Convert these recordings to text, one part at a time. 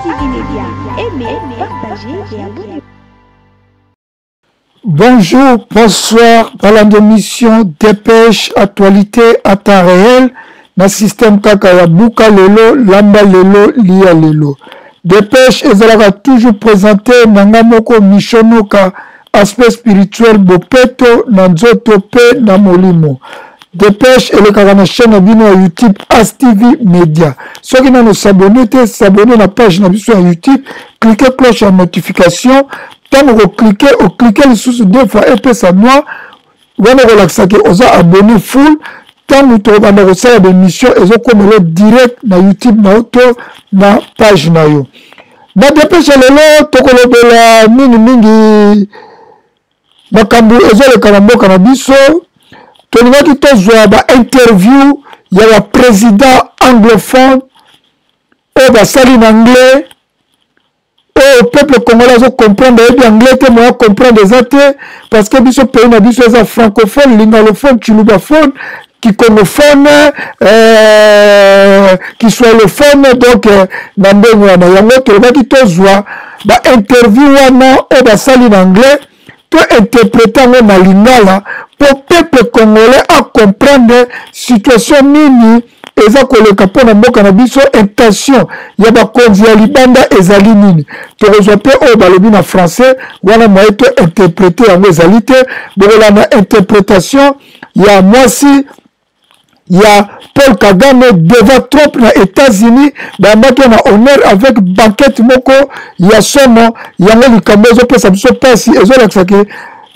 ASTV Média. Aimez, partagez et abonnez-vous. Bonjour, bonsoir, dans l'émission Dépêche Actualité à temps réel, dans le système Kaka ya Buka Lelo, Lamba Lelo, Lia Lelo. Dépêche ezalaka toujours présenté Nangamoko Mishonoka, aspect spirituel Bopeto, Nanzoto Pe, Namolimo. Dépêche elekaka na chaîne bino ya YouTube ASTV Média. Ceux qui n'ont s'abonné, s'abonner à la page na biso ya YouTube, cliquez cloche à notification. Quand vous cliquez les sous deux fois et puis ça noir, vous allez relaxer que vous abonné full. Quand vous trouvez dans votre émission, vous allez direct na YouTube na auto na page na yo. Na dépêche lelo tokolobela mingi makambo ezole kanamboka na biso. Tolingaki tozwa ba interview ya ba président anglophone et basali en anglais. Le peuple congolais a comprendre l'anglais, moi comprendre les athées, parce que biso pays na biso est francophone, lingalophone, chilubaphone, qui congophone, qui swahiliphone, donc na ndenge wana yango tolobaki tozwa ba interview wana o basali en anglais, to interpréter yango na lingala pour peuple congolais à comprendre situation nini eza koleka pona mboka na biso intention ya bakonzi ya libanda ezali nini tokozwa pe oyo balobi na français wana moye to interpréter yango ezali te bokola na interprétation ya mwasi ya Paul Kagame devant Trump na États-Unis bamaki na honneur avec banquette moko ya somo yango likambo ezopesa biso pasi ezolakisa ke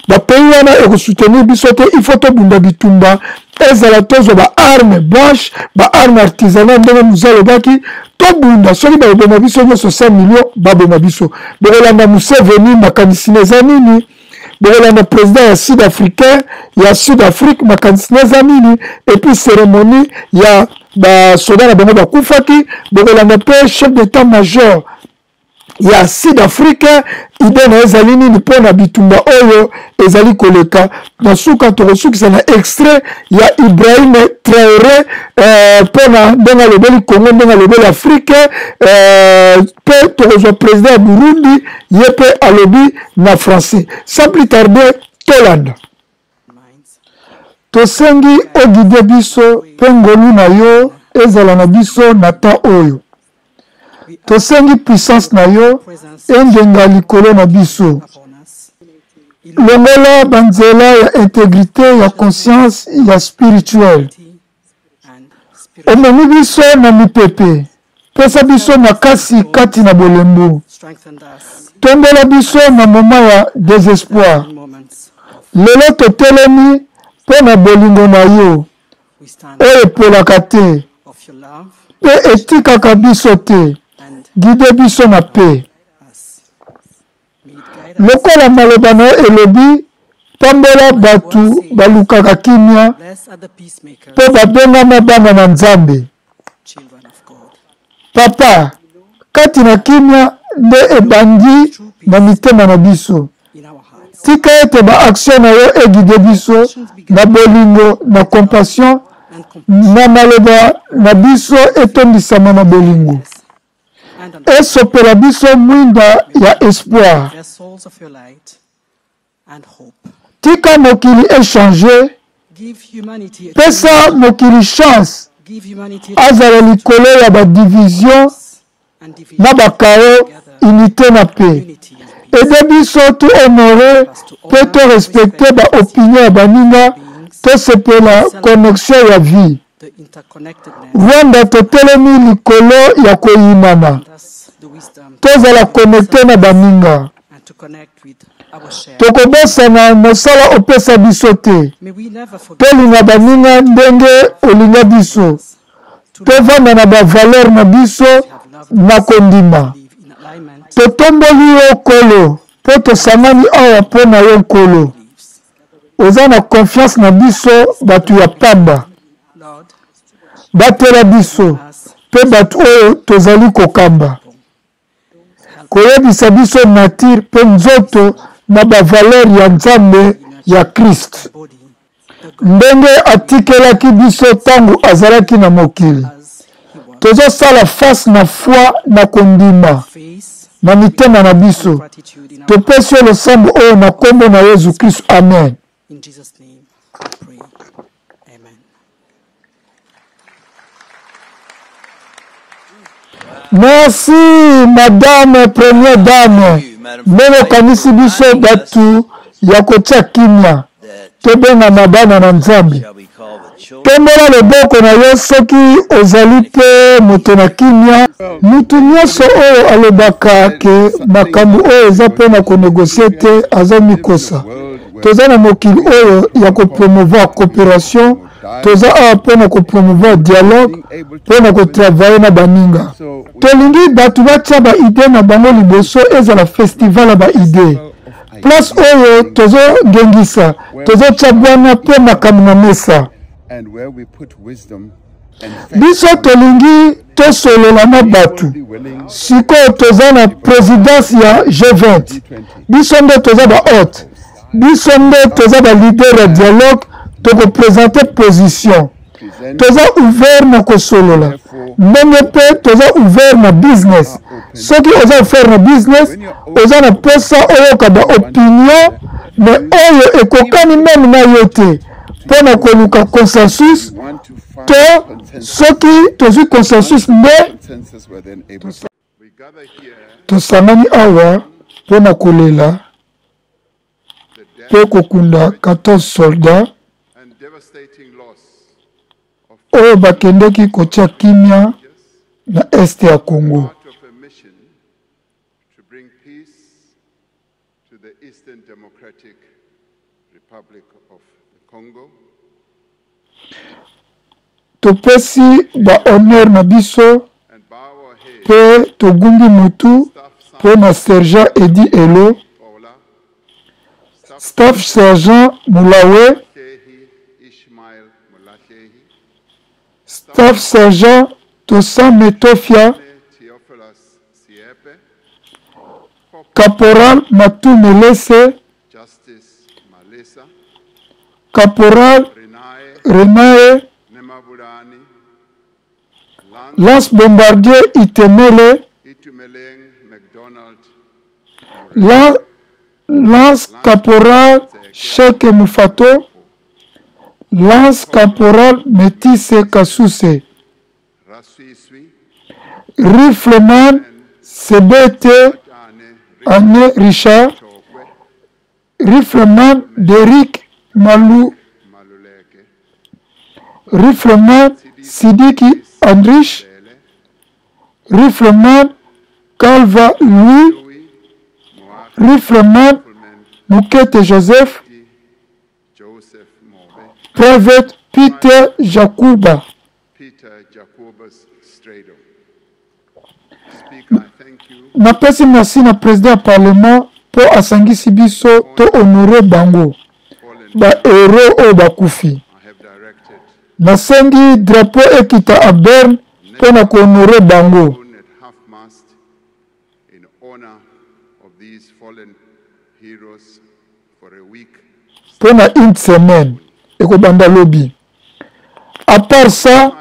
bapays wana ekosoutenir biso te il faut tobunda bitumba ezala tozwa baarme blanche baarme artisanal ndenge mozalobaki tobunda soki baboma biso nyonso 5 millions baboma biso bokolanda Museveni makanisi na eza nini bokolanda président ya sud-africain ya sud-afrique makanisi na eza nini epuis cérémonie ya basoda na bango bakufaki bokolanda mpe chef d'état major ya sud-africain ide na ezali nini mpona bitumba oyo ezali koleka na suka tokosukisa na extrait ya Ibrahim Traoré mpona ndenge alobeli Congo ndenge alobeli Afrique mpe tokozwa président ya Burundi ye mpe alobi na français sans plus tarder tolanda tosengi ogide biso mpe ngolu na yo ezala na biso na temps oyo tosengi puissance na yo engenga likolo na biso longola banzela ya intégrité ya conscience ya spirituelle omemi biso na mipepe pesa biso makasi kati na bolembo tombola biso na moma ya désespoir lelo totelemi mpo na bolingo na yo oyo epolaka te mpe etikaka biso te guide biso na paix lokola maloba na yo elobi pambola batu balukaka kimia mpo babengama bana na nzambe papa kati na kimia nde ebandi na mitema na biso tika ete baaction na yo eguide biso na bolingo na compassion na maloba na biso etondisama na bolingo esopela biso mwinda ya espoir tika mokili échange pesa mokili chance azala likolo ya badivision na bakao unité na paix ede biso to honore mpe to respecte baopinion ya baninga tosepela connexion ya vie rwanda totelemi likolo ya koyinana tozala connecte na baninga tokobosana mosala opesa biso te tolinga baninga ndenge olinga biso tovanda na bavaleur na biso na kondima totomboli yo nkolo mpo tosangani awa mpo na yo nkolo oza na confiance na biso bato ya pamba batela biso mpe bato oyo tozali kokamba koyebisa biso nature mpe nzoto na bavaleur ya nzambe ya Christ ndenge atikelaki biso ntango azalaki na mokili tozosala face na foi na kondima na mitema na biso. Topesi yo losambo oyo na kombo na Yesu Kristo. Amen. In Jesus' name, I pray. Amen. Merci, Madame Première Dame. Mbele kanisi biso batu ya kotia kimia. Tobenga mabana na Nzambe. Tombola loboko na yo soki ozali pe moto na kimia. Mutu nyonso oyo alobaka ke makambo oyo eza pe na konegosie te aza mikosa. Toza na mokili oyo ya kopromouvoir coopération. Toza awa pe na kopromouvoir dialogue pe na kotravaille na baninga. Tolingi batu batia ba ide na bango liboso ezala festival ba ide. Place oyo tozo gengisa, tozo chabwana pe makambo na mesa. Biso tolingi tosolola na batu. Siko toza na présidence ya G20. Biso nde toza ba hôte. Biso nde toza ba leader ya dialogue, toko présenter position. Toza ouvert na kosolola. Ndenge pe toza ouvert na business. Soki oza ouvert na business, oza na posa oyoka ba opinion, mais oyo ekokani meme na yo te. Pona koluka consensus, to soki tozwi consensus nde tosangani awa pona kolela pe kokunda 14 soldats oyo bakendeki kotia kimia na este ya Congo. Topesi ba honneur na biso pe togumbi mutu po na sergent Edi Elo, staff sergent Mulawe, staff sergent Tosan Metofia, caporal Matu Melese, caporal Renae, lance bombardier Itemele, lance caporal Sheikh Mufato, lance caporal Métisse Kassouse, rifleman CBT Anne Richard, rifleman Derrick Malou, rifleman Sidiki Andrich, rifleman Calva Louis, rifleman Moukete Joseph, private Peter Jakuba. Napesi merci na président parlement po asangisi biso to honore bango ba héros oyo bakufi. Nasengi drapeau ekita a Berne po na kohonore bango. Po na une semaine ekobanda lobi. À part ça,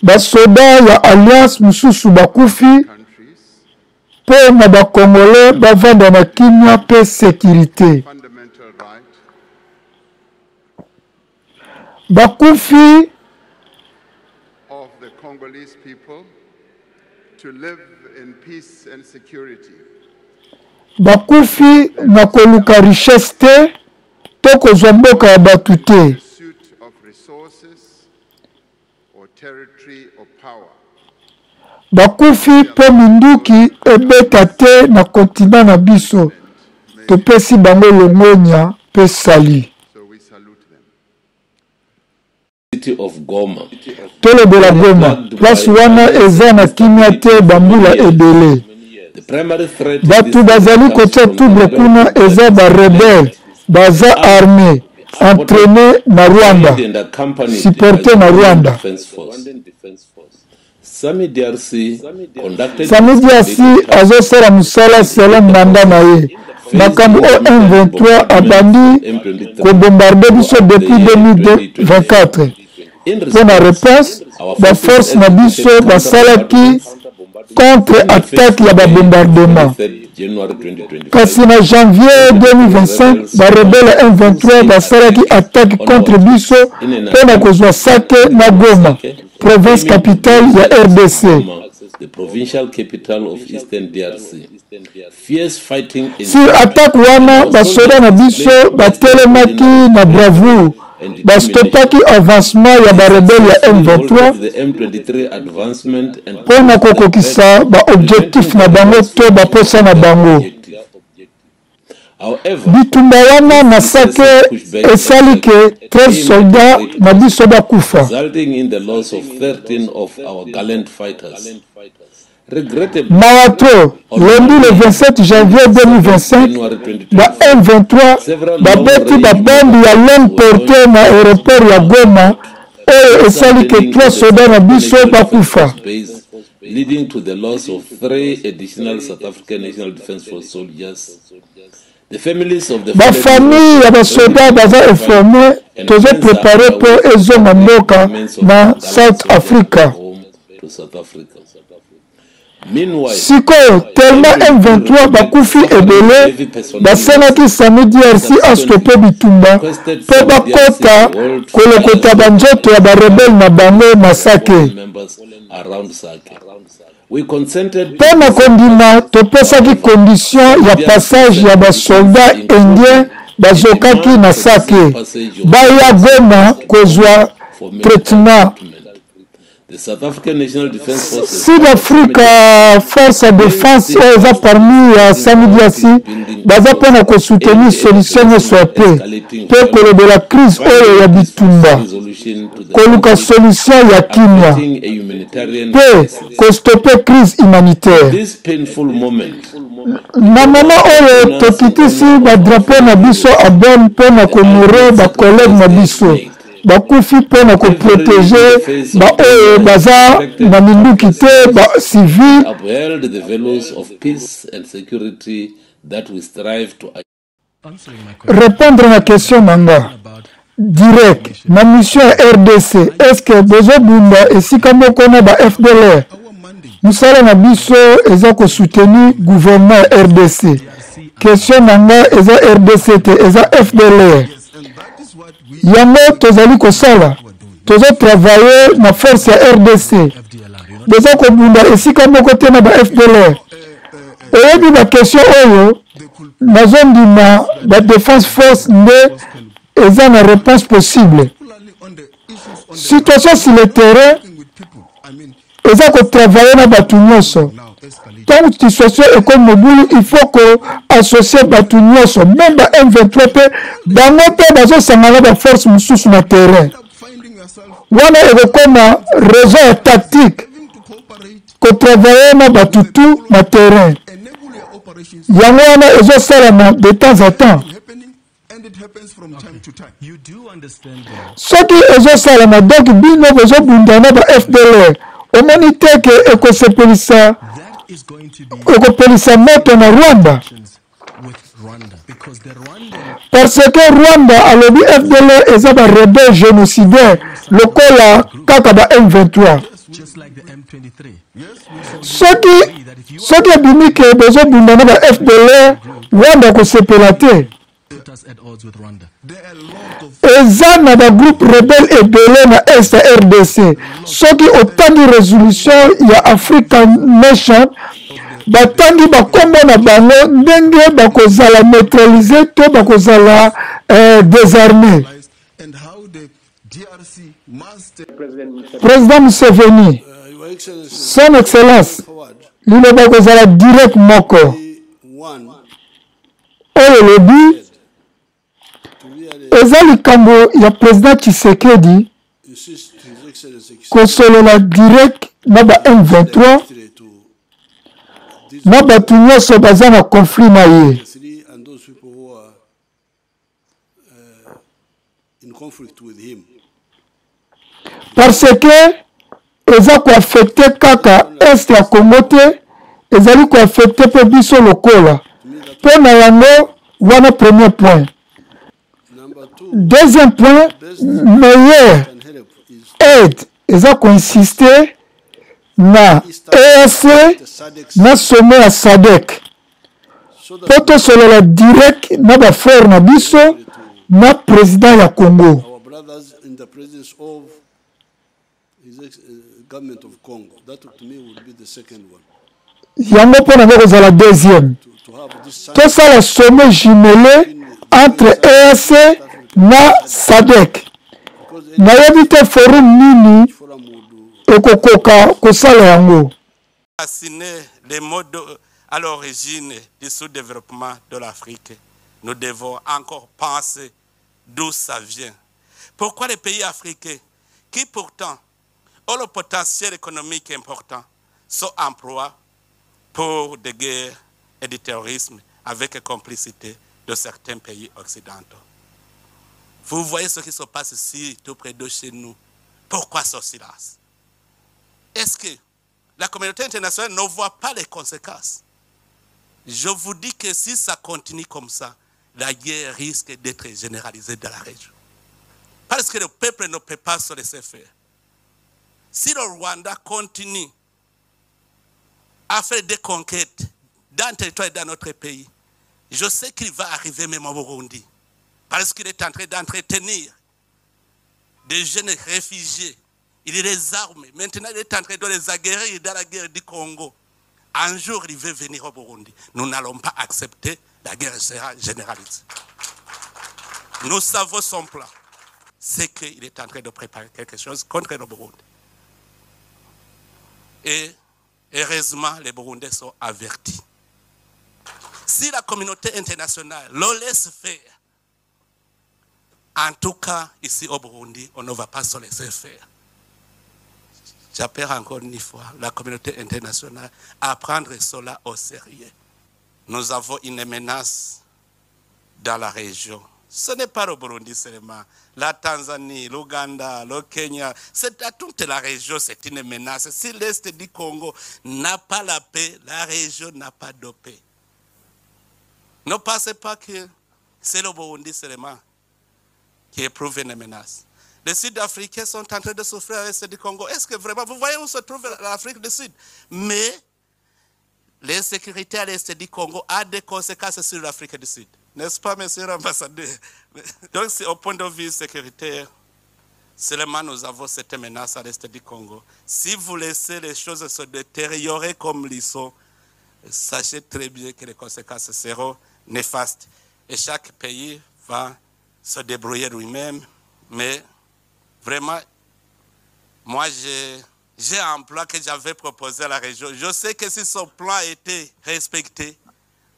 basoda ya alliance mususu bakufi po na bakongole bavanda na kimia pe sécurité. Bakufi of the Congolese people to live in peace and security. Bakufi na koluka richesse te to kozwa mboka ya batu te. Pursuit of resources or territory or power. Bakufi po minduki ebeta te na kontina na biso. Topesi bango longonya pe sali. Of Goma. Tolobela Goma, place wana eza na kimia te bambula ebele. Batu bazali kotia tuble kuna eza ba rebelle, baza armé, entraîné na Rwanda, supporté na Rwanda. Sami DRC azosala musala selon manda na ye. Makambo o M23 abandi kobombarde biso depuis 2024. Pour la réponse, la force na biso basalaki contre attaque ya babombardement. Kasi na janvier 2025 barebele M23 basalaki attaque contre biso mpona kozwa Sake na Goma, province capitale ya RDC. The provincial capital of Eastern DRC. Fierce fighting sur attaque wana basoda na biso batelemaki na bravoure bastopaki avancement ya barebele ya M23 mpona kokokisa baobjectif na bango to baposa na bango. Bitumba wana na Sake esali ke 13 soldats na biso bakufa. Resulting in the loss of 13 of our gallant fighters. Mawato, lundi le 27 janvier 2025, ba M23 babeti babombi ya longue portée na aéroport ya Goma oyo esali ke 3 soldats na biso bakufa. Leading to the loss of 3 additional South African National Defence Force soldiers. The families of the famille ya basoda baza informé tozo préparé pour ezonga mboka na South Africa. Sikoyo tellement M23 bakufi ebele basenaki sami DRC astope bitumba po bakota kolokota banzoto ya barebele na bango na Sake. Mpona kondima topesaki condition ya passage ya basoldat indien bazokaki na Sake baya Goma kozwa traitement. Sud Africa Force de Défense oyo parmi ya Samidiasi baza mpona kosoutenir solution nyonso ya paix mpe kolobela crise oyo ya bitumba koluka solution ya kimia mpe kostope crise humanitaire. Na mama oyo tokitisi badrapo na biso abon mpona komure bakolege na biso bakufi mpona koprotege baoyo baza na minduki te bacivile. Répondre na question nanga direct na mission ya RDC, est-ce que bozobunda esika moko na ba FDLR? Musala na biso eza kosoutenir gouvernement ya RDC. Question nanga eza RDC te eza FDLR. Yango tozali kosala tozo travailler na force ya RDC boza kobunda esika moko te na ba FDLR. Oyebi ba question oyo nazondima ba défense force nde eza na réponse possible. Situation sur le terrain eza kotravailler na batu nyonso. Tant que situation est mobile, il faut que associer batu nyonso, même ba M23 pe bango pe bazo sangana ba force mususu na terrain. Wana ekokoma réseau tactique ko travailler na batu tout na terrain. Yango wana ezosalama de temps en temps. Soki ezosalama donc bino bozobundana ba FDLR omoni te ke ekosepelisa moto na Rwanda parce que Rwanda alobi FDLR eza ba rebelle génocidaire lokola kaka ba M23. Soki ebimi ke bozobundana ba FDLR Rwanda kosepela te. Eza na ba groupe rebelle ebele na est ya RDC. Soki otangi résolution ya African Nation batangi bakombo na bango ndenge bakozala neutraliser to bakozala désarmé. Président Museveni, son excellence, liloba kozala direct moko oyo lobi eza likambo ya président Tshisekedi kosolola direct na ba M23 na batu nyonso baza na conflit na ye. Parce que eza koaffecte kaka est ya Congo te ezali koaffecte pe biso lokola mpo na yango wana premier point. Deuxième point, meilleure aide eza koinsiste na EAC na sommet ya SADC po tosolola direct na bafrère na biso na président ya Congo. Our brothers in the presence of His government of Congo. That to me would be the second one. Yango mpo na ngo kozala deuxième. To have this Tosala sommet jumelé entre EAC na SADC. Nayebi te forum nini okokoka kosala yango. Assigner les modes à l'origine du sous-développement de l'Afrique. Nous devons encore penser d'où ça vient. Pourquoi les pays africains, qui pourtant ont le potentiel économique important, sont en proie pour des guerres et du terrorisme avec la complicité de certains pays occidentaux? Vous voyez ce qui se passe ici, tout près de chez nous. Pourquoi ce silence? Est-ce que la communauté internationale ne voit pas les conséquences? Je vous dis que si ça continue comme ça, la guerre risque d'être généralisée dans la région. Parce que le peuple ne peut pas se laisser faire. Si le Rwanda continue à faire des conquêtes dans le territoire et dans notre pays, je sais qu'il va arriver même au Burundi. Parce qu'il est en train d'entretenir des jeunes réfugiés. Il les arme. Maintenant, il est en train de les aguerrir dans la guerre du Congo. Un jour, il veut venir au Burundi. Nous n'allons pas accepter, la guerre sera généralisée. Nous savons son plan. C'est qu'il est en train de préparer quelque chose contre le Burundi. Et heureusement, les Burundais sont avertis. Si la communauté internationale le laisse faire, en tout cas, ici au Burundi, on ne va pas se laisser faire. J'appelle encore une fois la communauté internationale à prendre cela au sérieux. Nous avons une menace dans la région. Ce n'est pas le Burundi seulement. La Tanzanie, l'Ouganda, le Kenya, c'est à toute la région, c'est une menace. Si l'Est du Congo n'a pas la paix, la région n'a pas de paix. Ne pensez pas que c'est le Burundi seulement qui éprouve une menace. Les Sud-Africains sont en train de souffrir à l'Est du Congo. Est-ce que vraiment, vous voyez où se trouve l'Afrique du Sud? Mais l'insécurité à l'Est du Congo a des conséquences sur l'Afrique du Sud. N'est-ce pas, monsieur l'ambassadeur? Donc, au point de vue sécuritaire, seulement nous avons cette menace à l'Est du Congo. Si vous laissez les choses se détériorer comme ils sont, sachez très bien que les conséquences seront néfastes. Et chaque pays va se débrouiller lui-même. Mais vraiment, moi, j'ai un plan que j'avais proposé à la région. Je sais que si ce plan était respecté,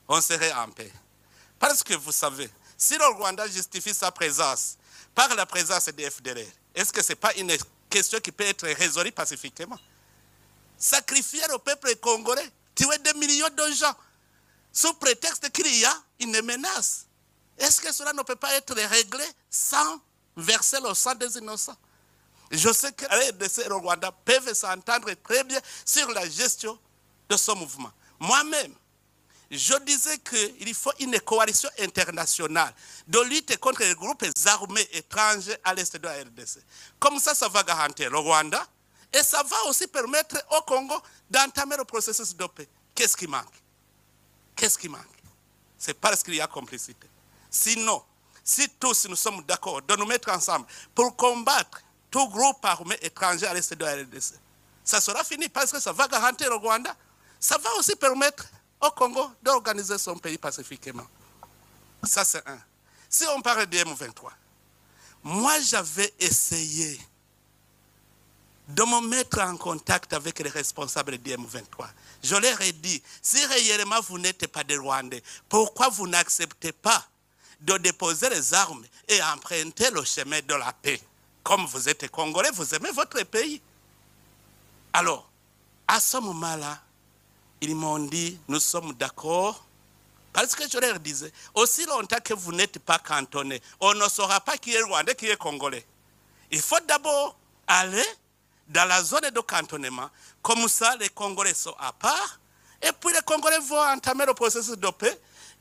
on serait en paix. Parce que vous savez, si le Rwanda justifie sa présence par la présence des FDLR, est-ce que ce n'est pas une question qui peut être résolue pacifiquement? Sacrifier le peuple congolais, tuer des millions de gens, sous prétexte qu'il y a une menace. Est-ce que cela ne peut pas être réglé sans verser le sang des innocents? Je sais que les RDC et le Rwanda peuvent s'entendre très bien sur la gestion de ce mouvement. Moi-même, je disais qu'il faut une coalition internationale de lutte contre les groupes armés étrangers à l'est de la RDC. Comme ça, ça va garantir le Rwanda et ça va aussi permettre au Congo d'entamer le processus de paix. Qu'est-ce qui manque? Qu'est-ce qui manque? C'est parce qu'il y a complicité. Sinon, si tous nous sommes d'accord de nous mettre ensemble pour combattre tout groupe armé étranger à l'est de la RDC, ça sera fini parce que ça va garantir le Rwanda. Ça va aussi permettre au Congo d'organiser son pays pacifiquement. Ça, c'est un. Si on parle de M23, moi, j'avais essayé de me mettre en contact avec les responsables du M23. Je leur ai dit, si réellement vous n'êtes pas des Rwandais, pourquoi vous n'acceptez pas de déposer les armes et emprunter le chemin de la paix? Comme vous êtes Congolais, vous aimez votre pays. Alors, à ce moment-là, ils m'ont dit, nous sommes d'accord, parce que je leur disais, aussi longtemps que vous n'êtes pas cantonné, on ne saura pas qui est Rwandais, qui est Congolais. Il faut d'abord aller dans la zone de cantonnement, comme ça les Congolais sont à part, et puis les Congolais vont entamer le processus de paix,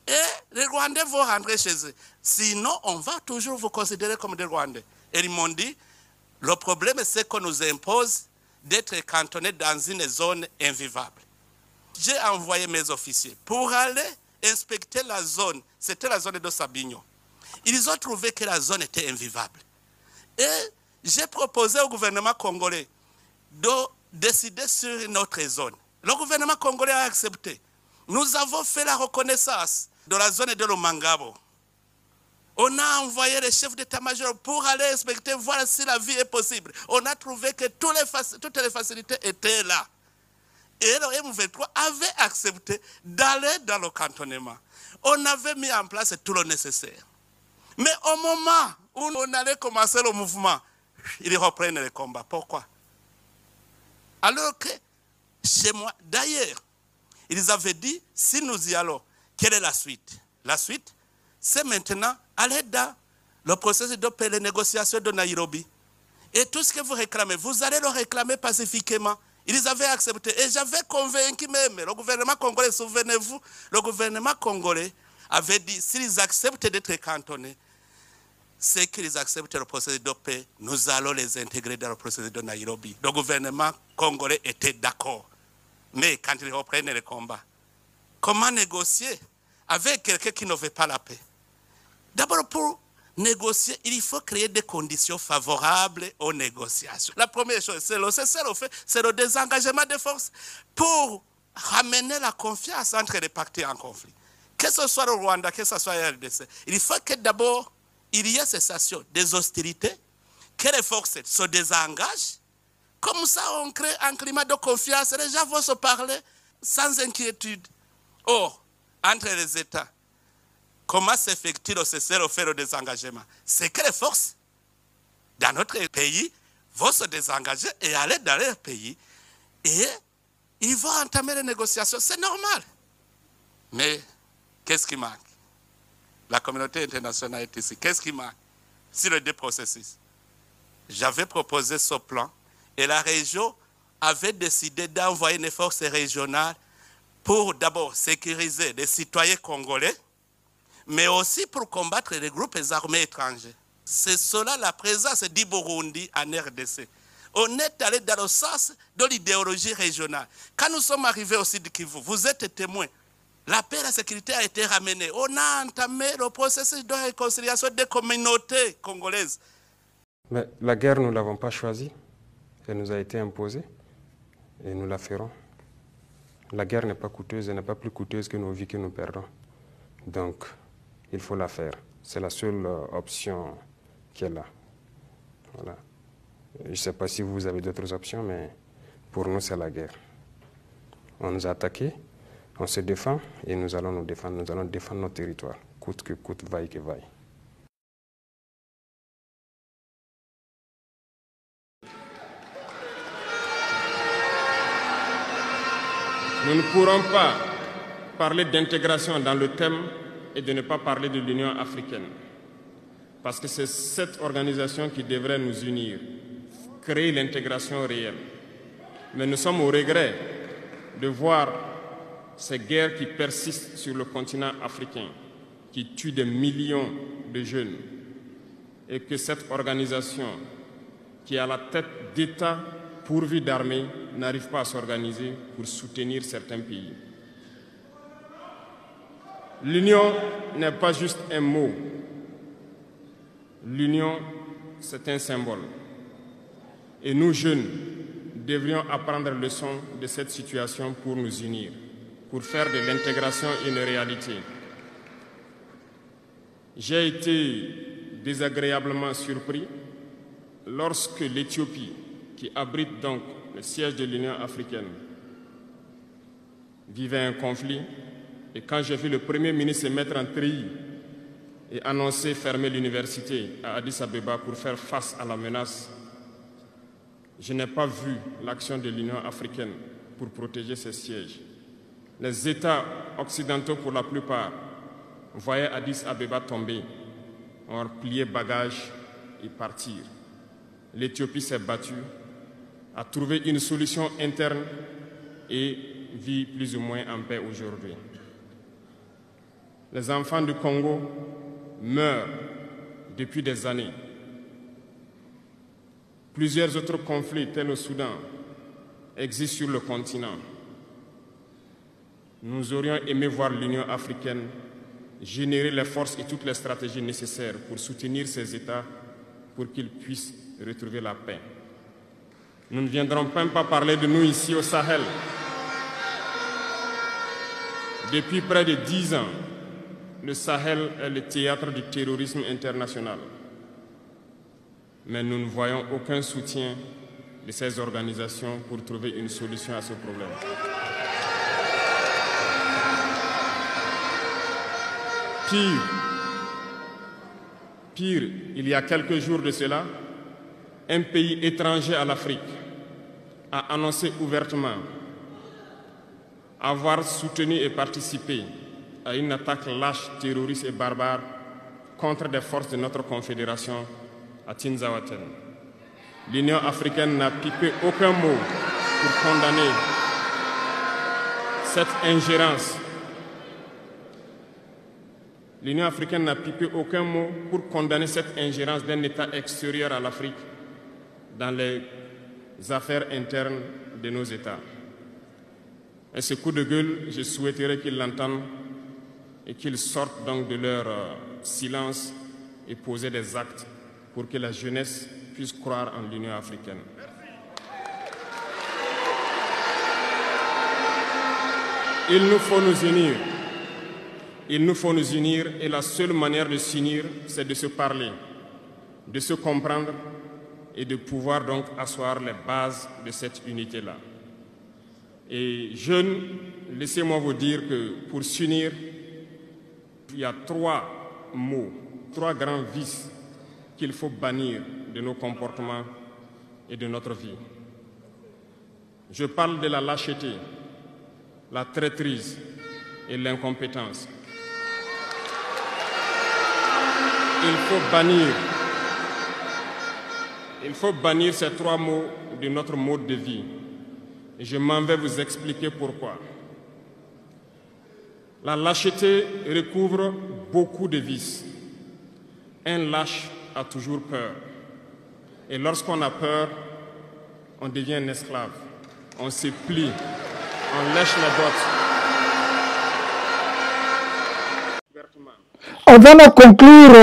et les Rwandais vont rentrer chez eux. Sinon, on va toujours vous considérer comme des Rwandais. Et ils m'ont dit, le problème c'est qu'on nous impose d'être cantonné dans une zone invivable. J'ai envoyé mes officiers pour aller inspecter la zone. C'était la zone de Sabignon. Ils ont trouvé que la zone était invivable. Et j'ai proposé au gouvernement congolais de décider sur une autre zone. Le gouvernement congolais a accepté. Nous avons fait la reconnaissance de la zone de Lomangabo. On a envoyé les chefs d'état-major pour aller inspecter, voir si la vie est possible. On a trouvé que toutes les facilités étaient là. Et le M23 avait accepté d'aller dans le cantonnement. On avait mis en place tout le nécessaire. Mais au moment où on allait commencer le mouvement, ils reprennent le combat. Pourquoi? Alors que chez moi, d'ailleurs, ils avaient dit, si nous y allons, quelle est la suite? La suite, c'est maintenant aller dans le processus de paix, les négociations de Nairobi. Et tout ce que vous réclamez, vous allez le réclamer pacifiquement. Ils avaient accepté. Et j'avais convaincu même le gouvernement congolais, souvenez-vous, le gouvernement congolais avait dit, s'ils acceptent d'être cantonnés, c'est qu'ils acceptent le processus de paix, nous allons les intégrer dans le processus de Nairobi. Le gouvernement congolais était d'accord. Mais quand ils reprennent le combat, comment négocier avec quelqu'un qui ne veut pas la paix? D'abord, pour négocier, il faut créer des conditions favorables aux négociations. La première chose, c'est le désengagement des forces pour ramener la confiance entre les partis en conflit. Que ce soit le Rwanda, que ce soit le RDC, il faut que d'abord, il y ait cessation des hostilités, que les forces se désengagent. Comme ça, on crée un climat de confiance. Les gens vont se parler sans inquiétude. Or, entre les États, comment s'effectue le cessez-le-feu, le désengagement? C'est que les forces dans notre pays vont se désengager et aller dans leur pays. Et ils vont entamer les négociations. C'est normal. Mais qu'est-ce qui manque? La communauté internationale est ici. Qu'est-ce qui manque sur les deux processus? J'avais proposé ce plan et la région avait décidé d'envoyer une force régionale pour d'abord sécuriser les citoyens congolais, mais aussi pour combattre les groupes armés étrangers. C'est cela la présence du Burundi en RDC. On est allé dans le sens de l'idéologie régionale. Quand nous sommes arrivés au Sud Kivu, vous êtes témoins. La paix et la sécurité a été ramenée. On a entamé le processus de réconciliation des communautés congolaises. Mais la guerre, nous ne l'avons pas choisie. Elle nous a été imposée et nous la ferons. La guerre n'est pas coûteuse, elle n'est pas plus coûteuse que nos vies que nous perdons. Donc, il faut la faire. C'est la seule option qui est là. Voilà. Je ne sais pas si vous avez d'autres options, mais pour nous, c'est la guerre. On nous a attaqués, on se défend et nous allons nous défendre. Nous allons défendre notre territoire, coûte que coûte, vaille que vaille. Nous ne pourrons pas parler d'intégration dans le thème et de ne pas parler de l'Union africaine. Parce que c'est cette organisation qui devrait nous unir, créer l'intégration réelle. Mais nous sommes au regret de voir ces guerres qui persistent sur le continent africain, qui tuent des millions de jeunes, et que cette organisation, qui est à la tête d'États pourvus d'armées, n'arrive pas à s'organiser pour soutenir certains pays. L'union n'est pas juste un mot. L'union, c'est un symbole. Et nous, jeunes, devrions apprendre leçon de cette situation pour nous unir, pour faire de l'intégration une réalité. J'ai été désagréablement surpris lorsque l'Éthiopie, qui abrite donc le siège de l'Union africaine, vivait un conflit. Et quand j'ai vu le Premier ministre se mettre en treillis et annoncer fermer l'université à Addis Abeba pour faire face à la menace, je n'ai pas vu l'action de l'Union africaine pour protéger ces sièges. Les États occidentaux, pour la plupart, voyaient Addis Abeba tomber, ont plié bagages et partir. L'Éthiopie s'est battue, a trouvé une solution interne et vit plus ou moins en paix aujourd'hui. Les enfants du Congo meurent depuis des années. Plusieurs autres conflits, tels au Soudan, existe sur le continent. Nous aurions aimé voir l'Union africaine générer les forces et toutes les stratégies nécessaires pour soutenir ces États pour qu'ils puissent retrouver la paix. Nous ne viendrons même pas parler de nous ici au Sahel. Depuis près de 10 ans, le Sahel est le théâtre du terrorisme international. Mais nous ne voyons aucun soutien de ces organisations pour trouver une solution à ce problème. Pire, il y a quelques jours de cela, un pays étranger à l'Afrique a annoncé ouvertement avoir soutenu et participé à une attaque lâche, terroriste et barbare contre des forces de notre confédération à Tinzaouaten. L'Union africaine n'a pipé aucun mot pour condamner cette ingérence. L'Union africaine n'a pipé aucun mot pour condamner cette ingérence d'un État extérieur à l'Afrique dans les affaires internes de nos États. Et ce coup de gueule, je souhaiterais qu'ils l'entendent et qu'ils sortent donc de leur silence et poser des actes pour que la jeunesse puisse croire en l'Union africaine. Il nous faut nous unir. Il nous faut nous unir et la seule manière de s'unir, c'est de se parler, de se comprendre et de pouvoir donc asseoir les bases de cette unité-là. Et jeunes, laissez-moi vous dire que pour s'unir, il y a 3 mots, 3 grands vices qu'il faut bannir de nos comportements et de notre vie. Je parle de la lâcheté, la traîtrise et l'incompétence. Il faut bannir ces 3 mots de notre mode de vie. Et je m'en vais vous expliquer pourquoi. La lâcheté recouvre beaucoup de vices. Un lâche a toujours peur. Et lorsqu'on a peur, on devient un esclave. On se plie, on lèche les bottes. Avant de conclure,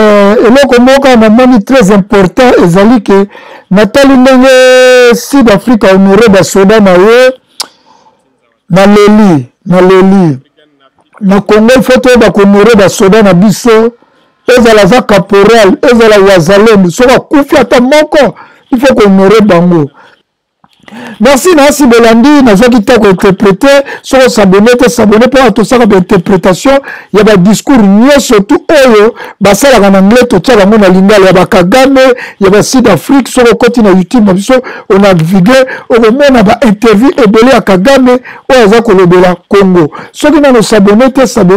eloko moko namoni très important ezali ke natali ndenge Sud Africa honoré basoda na ye na leli na Congo il faut toyeba kohonoré basoda na biso ezala za caporal ezala wazalendo soki akufi ata moko il faut kohonoré bango. Merci Nancy Belandi, nous avons été interprété, sur s'abonner pour tout ça comme interprétation. Il y a des discours mieux surtout eux, ça en anglais, tout ça dans la lingua, il y a Kagame, il y a Sud Afrique, sur le continent YouTube, on a navigué, on a même interview et belé à Kagame, ou à Zakolobela Congo. Ceux qui n'ont s'abonné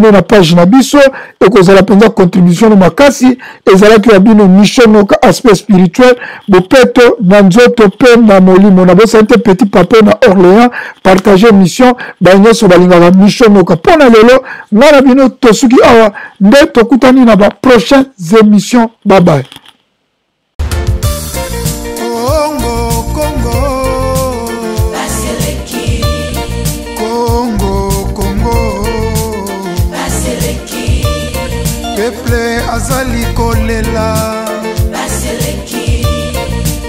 à la page Nabiso et que vous allez prendre contribution de Makasi, et vous allez faire une mission aspect spirituel, Bopeto, Nanzoto, Pen, Namoli, Monabo, petit papa na Orléans partager mission banyo so balinga mission noka pona lelo ngana bino tosuki awa nde tokutani na ba prochaines émissions. Bye bye. Peuple azali kolela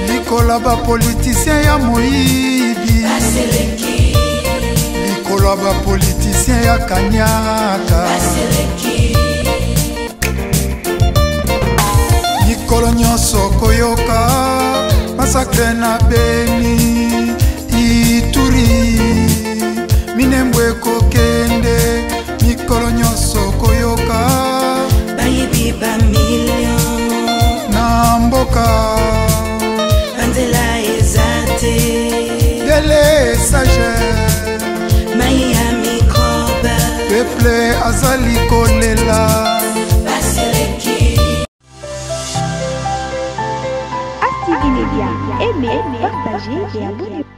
likola ba politicien ya moyibi likola ba politicien ya kanyaka likolo nyonso koyoka masakre na Beni Ituri minembwe kokende mikolo nyonso koyoka bayibi ba million na mboka Mandela ezate Dele sage Miami Koba Peuple azali kolela Baseleki Active Media, aimez, partagez et abonnez-vous.